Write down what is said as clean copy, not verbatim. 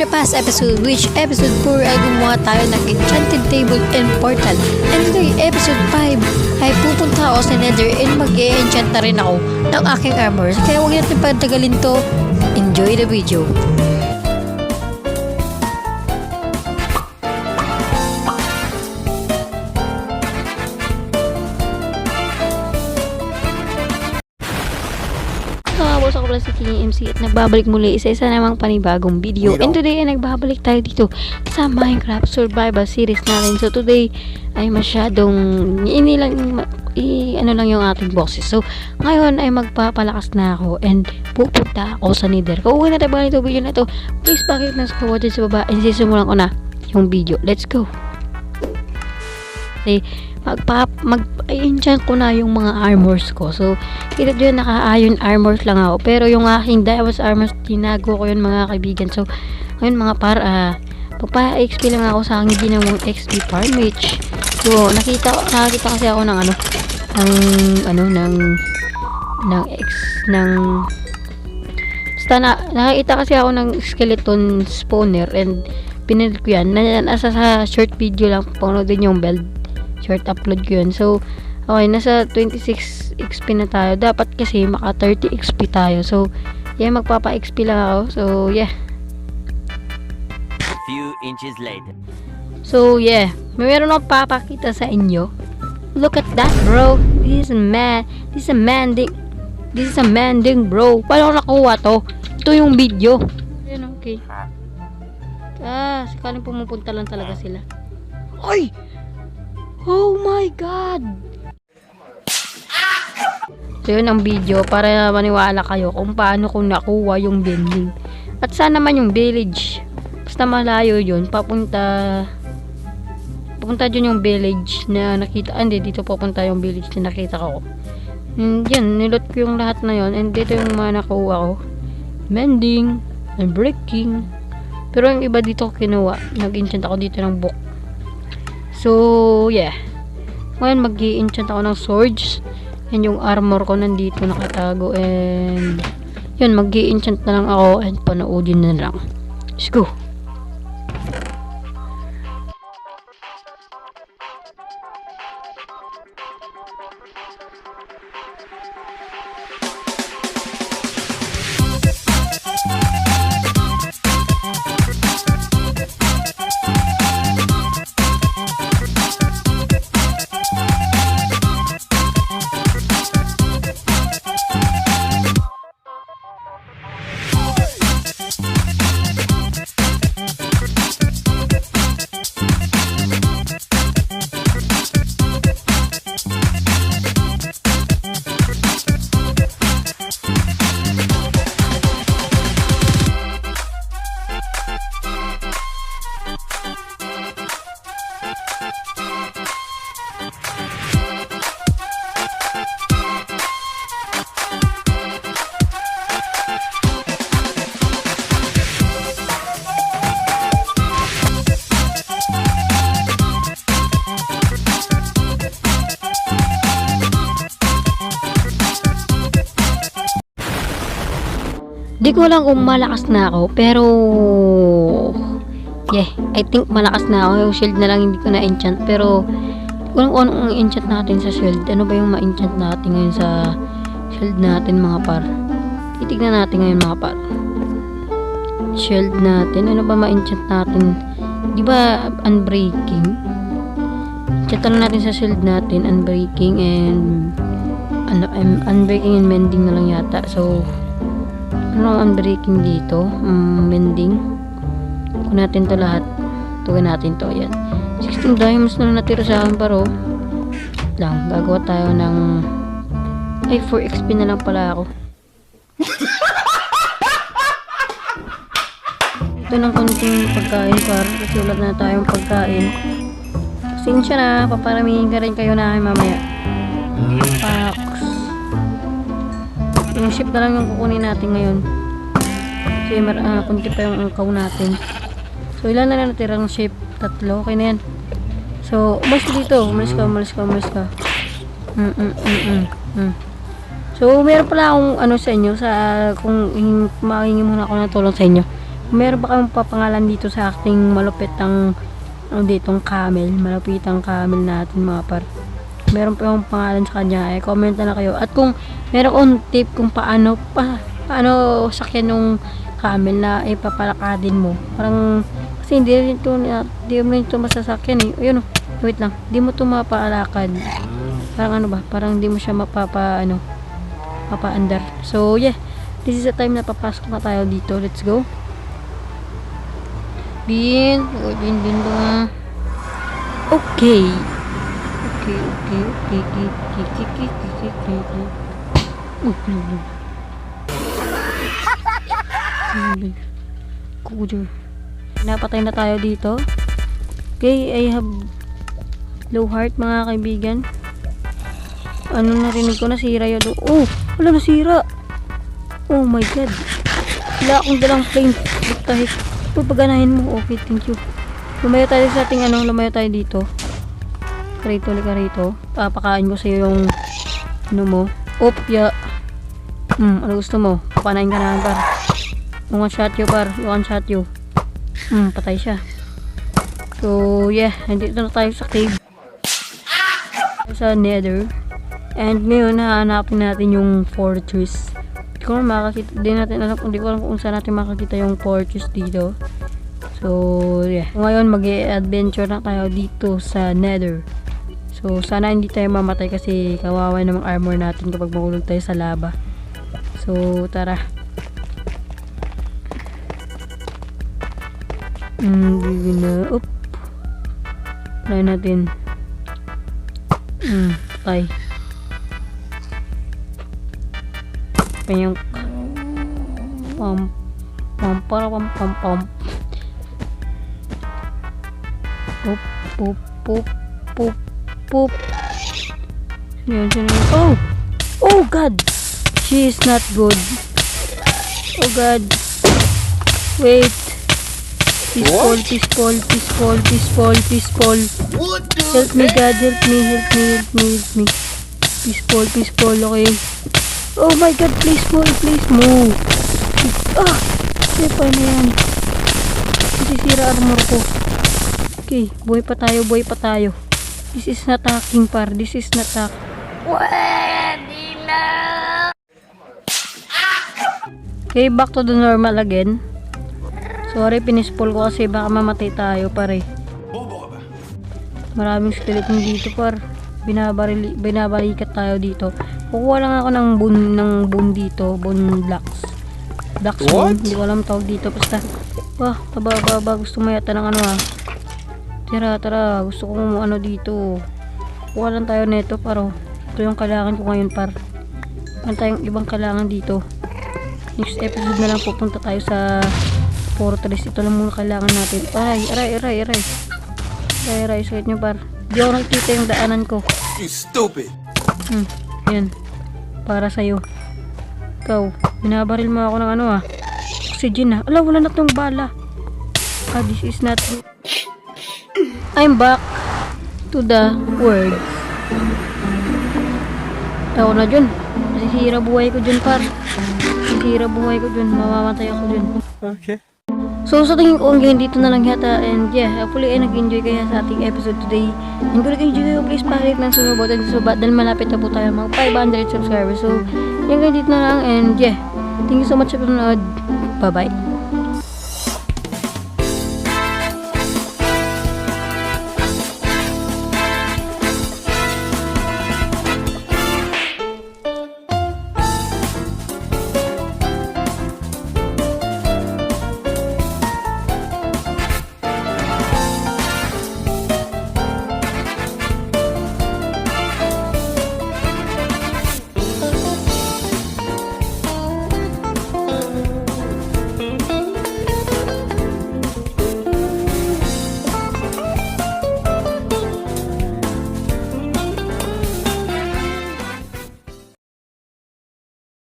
The past episode, which episode 4 ay gumawa tayo ng enchanted table and portal. And today, episode 5, ay pupunta ako sa Nether and mag-e-enchant na rin ako ng aking armor. Kaya huwag natin patagalin to. Enjoy the video. Boss, ako pala si King MC at nagbabalik muli isa namang panibagong video. And today ay nagbabalik tayo dito sa Minecraft Survival Series natin. So today ay masyadong ano lang yung ating bosses. So ngayon ay magpapalakas na ako and pupunta ako sa Nether. Kung huwag na tayo ba ito video na ito, please bakit nasa kawa dyan sa baba and sisimulan ko na yung video. Let's go! Okay, mag-enchant ko na yung mga armors ko. So, kita dyan naka-iron armors lang ako. Pero yung aking diamond armors, tinago ko yun mga kaibigan. So, ngayon mga magpa-XP lang ako sa aking ginawang XP farmage. So, nakita kasi ako ng basta nakita kasi ako ng skeleton spawner and pinili ko yan. Nasa sa short video lang, panoodin yung build. Short upload ko yun. So, okay, nasa 26 XP na tayo. Dapat kasi maka 30 XP tayo. So, yeah, magpapa-XP lang ako. So, yeah. A few inches later. So, yeah. Meron akong papakita sa inyo. Look at that, bro. This is a mending, bro. Paano ko nakuha to? Ito yung video. Ayan, okay. Sakaling pumupunta lang talaga sila. Oy! Oh my God! So yun ang video para maniwala kayo kung paano ko nakuha yung bending. At saan naman yung village? Basta malayo yun. Papunta dyan yung village na nakita. Hindi, dito papunta yung village na nakita ko. And yan, nilot ko yung lahat na yun. And dito yung mga nakuha ko. Mending and breaking. Pero yung iba dito kinuha. Nag-enchant ako dito ng book. So, yeah. Ngayon, mag-i-enchant ako ng swords. And yung armor ko nandito nakatago. And, yun, mag-i-enchant na lang ako. And panoodin na lang. Let's go. Di ko lang kung malakas na ako, pero yeah, I think malakas na ako. Yung shield na lang hindi ko na-enchant, pero di ko lang kung anong enchant natin sa shield. Ano ba yung ma-enchant natin ngayon sa shield natin mga par? Titignan natin ngayon mga par. Shield natin, ano ba ma-enchant natin? Di ba unbreaking? Enchant lang natin sa shield natin, unbreaking and unbreaking and mending na lang yata. So, ano ang unbreaking dito? Mending. Kung natin to lahat. Tugan natin to. Ayan. 16 diamonds na natira sa akin paro. Lang. Gagawa tayo ng 4 XP na lang pala ako. Ito ng konting pagkain par. Kasi wala na tayong pagkain. Pasensya na. Paparamihin ka rin kayo na mamaya. Packs. Yung ship na lang yung kukunin natin ngayon. Kasi kunti pa yung angkaw natin. So ilan na lang natirang ship? 3. Okay na yan. So umalis ka dito. Umalis ka. So meron pala akong ano sa inyo. Kung mahingi muna ako ng tulong sa inyo. Meron ba kayong papangalan dito sa ating malupitang ditong camel, malupitang camel natin mga par. Meron pa yung pangalan sa kanya, comment na lang kayo. At kung meron kong tip kung paano sakyan yung camel na ipapalakadin mo. Parang, kasi hindi mo rin ito masasakyan eh. Ayun o, wait lang, hindi mo ito mapaalakad. Parang parang hindi mo siya mapaandar. So yeah, this is the time na papasok na tayo dito. Let's go. Bin ba? Okay. Napatay na tayo dito. Okay, I have low heart mga kaibigan. Narinig ko, nasira yun. Oh, wala, nasira. Oh my god. Wala akong dalang plane. Kahit paganahin mo. Okay, thank you. Lumayo tayo sa ating lumayo tayo dito. Karito. Papakain ko sa'yo yung mo. Ya. Ano gusto mo? Papanain ka na par. Yung one shot you par. Patay siya. So yeah, nandito na tayo sa cave. Sa nether. And ngayon, hahanapin natin yung fortress. Hindi ko alam kung saan natin makakita yung fortress dito. So, yeah. Ngayon, mag-adventure na tayo dito sa nether. So, sana hindi tayo mamatay kasi kawawa namang armor natin kapag mahulog tayo sa lava. So, tara. Up. Try natin. Patay. Pam. Poop. Yan. Oh god. She is not good. Oh god. Wait. Peaceful. Help me god, help me. Peaceful, okay. Oh my god, please move. Paano yan? Masisira armor ko. Okay, buhay pa tayo. This is not hacking par, Okay, back to the normal again. Sorry, pinispol ko kasi baka mamatay tayo pare. Maraming skeleton dito par. Binabalikat tayo dito. Kukuha lang ako ng bone dito, bone blocks. Blocks bone, hindi ko alam tawag dito. Basta, taba, gusto mo yata ng Tara, gusto ko dito. Kuha lang tayo neto paro. Ito yung kailangan ko ngayon par. Ano tayong ibang kailangan dito. Next episode na lang pupunta tayo sa fortress. Ito lang muna kailangan natin. Aray, sakit nyo par. Di ako nakikita yung daanan ko. You stupid. Yan. Para sa'yo. Ikaw, binabaril mo ako ng oxygen na. Ala, wala na tong bala. This is not good. I'm back to the world. Ako na dyan. Masisira buhay ko dyan par. Mamamatay ako dyan. Okay. So sa tingin ko hanggang dito na lang yata. And yeah, hopefully ay nag-enjoy kayo sa ating episode today. And kung nag-enjoy kayo, please pahalik ng sunod button sa subat dahil malapit na po tayo mga 500 subscribers. So hanggang dito na lang. And yeah, thank you so much sa panonood. Bye bye.